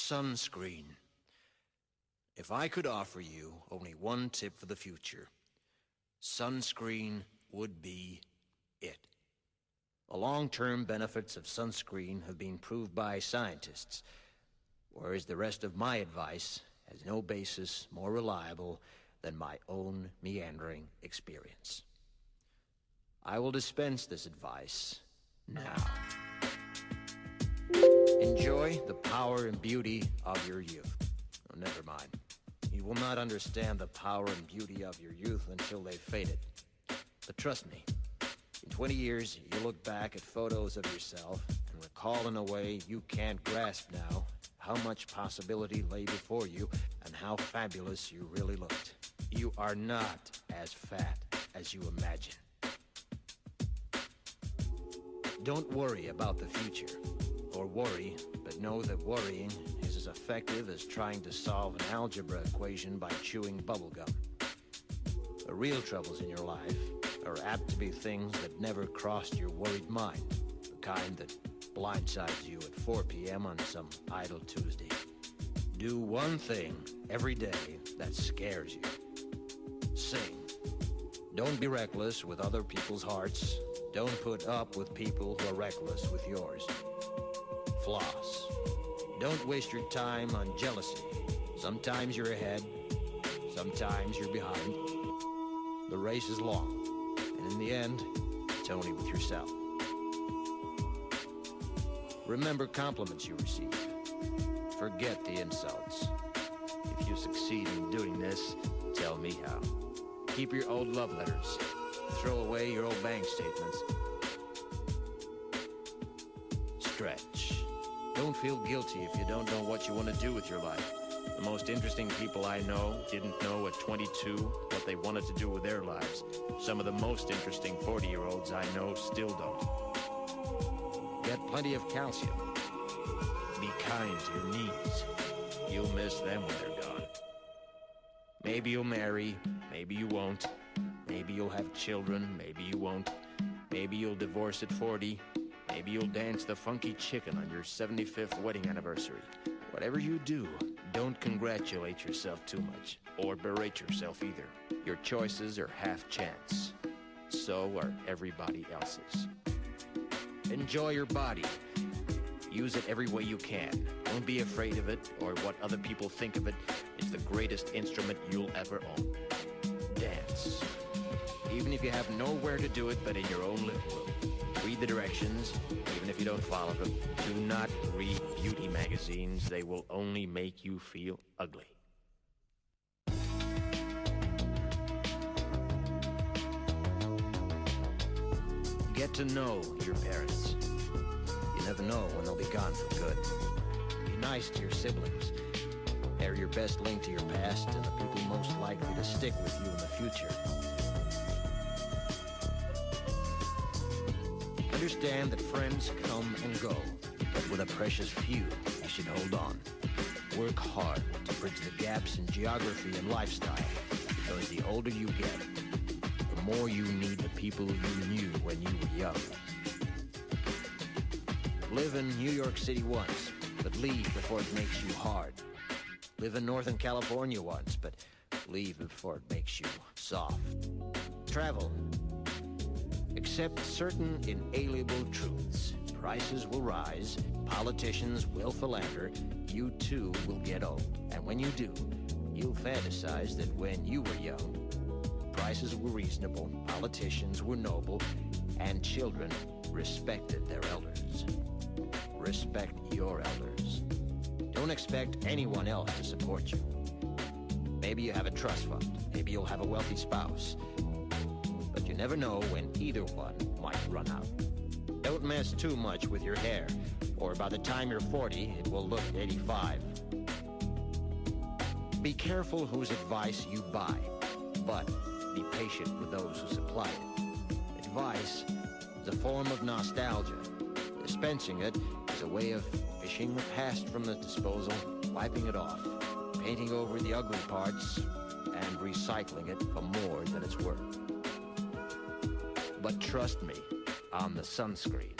Sunscreen. If I could offer you only one tip for the future, sunscreen would be it. The long-term benefits of sunscreen have been proved by scientists, whereas the rest of my advice has no basis more reliable than my own meandering experience. I will dispense this advice now. Enjoy the power and beauty of your youth. Oh, never mind. You will not understand the power and beauty of your youth until they've faded. But trust me, in 20 years, you'll look back at photos of yourself and recall in a way you can't grasp now how much possibility lay before you and how fabulous you really looked. You are not as fat as you imagine. Don't worry about the future, or worry, but know that worrying is as effective as trying to solve an algebra equation by chewing bubblegum. The real troubles in your life are apt to be things that never crossed your worried mind, the kind that blindsides you at 4 p.m. on some idle Tuesday. Do one thing every day that scares you. Sing. Don't be reckless with other people's hearts. Don't put up with people who are reckless with yours. Floss. Don't waste your time on jealousy. Sometimes you're ahead, sometimes you're behind. The race is long, and in the end, it's only with yourself. Remember compliments you receive. Forget the insults. If you succeed in doing this, tell me how. Keep your old love letters. Throw away your old bank statements. Stretch. Don't feel guilty if you don't know what you want to do with your life. The most interesting people I know didn't know at 22 what they wanted to do with their lives. Some of the most interesting 40-year-olds I know still don't. Get plenty of calcium. Be kind to your knees. You'll miss them when they're gone. Maybe you'll marry, maybe you won't. Maybe you'll have children, maybe you won't. Maybe you'll divorce at 40. Maybe you'll dance the funky chicken on your 75th wedding anniversary. Whatever you do, don't congratulate yourself too much, or berate yourself either. Your choices are half chance. So are everybody else's. Enjoy your body. Use it every way you can. Don't be afraid of it, or what other people think of it. It's the greatest instrument you'll ever own. Dance. Even if you have nowhere to do it but in your own living room. Read the directions, even if you don't follow them. Do not read beauty magazines. They will only make you feel ugly. Get to know your parents. You never know when they'll be gone for good. Be nice to your siblings. They're your best link to your past and the people most likely to stick with you in the future. Understand that friends come and go, but with a precious few, you should hold on. Work hard to bridge the gaps in geography and lifestyle, because the older you get, the more you need the people you knew when you were young. Live in New York City once, but leave before it makes you hard. Live in Northern California once, but leave before it makes you soft. Travel. Accept certain inalienable truths. Prices will rise, politicians will philander, you too will get old. And when you do, you'll fantasize that when you were young, prices were reasonable, politicians were noble, and children respected their elders. Respect your elders. Don't expect anyone else to support you. Maybe you have a trust fund, maybe you'll have a wealthy spouse. But you never know when either one might run out. Don't mess too much with your hair, or by the time you're 40, it will look 85. Be careful whose advice you buy, but be patient with those who supply it. Advice is a form of nostalgia. Dispensing it is a way of fishing the past from the disposal, wiping it off, painting over the ugly parts, and recycling it for more than it's worth. But trust me on the sunscreen.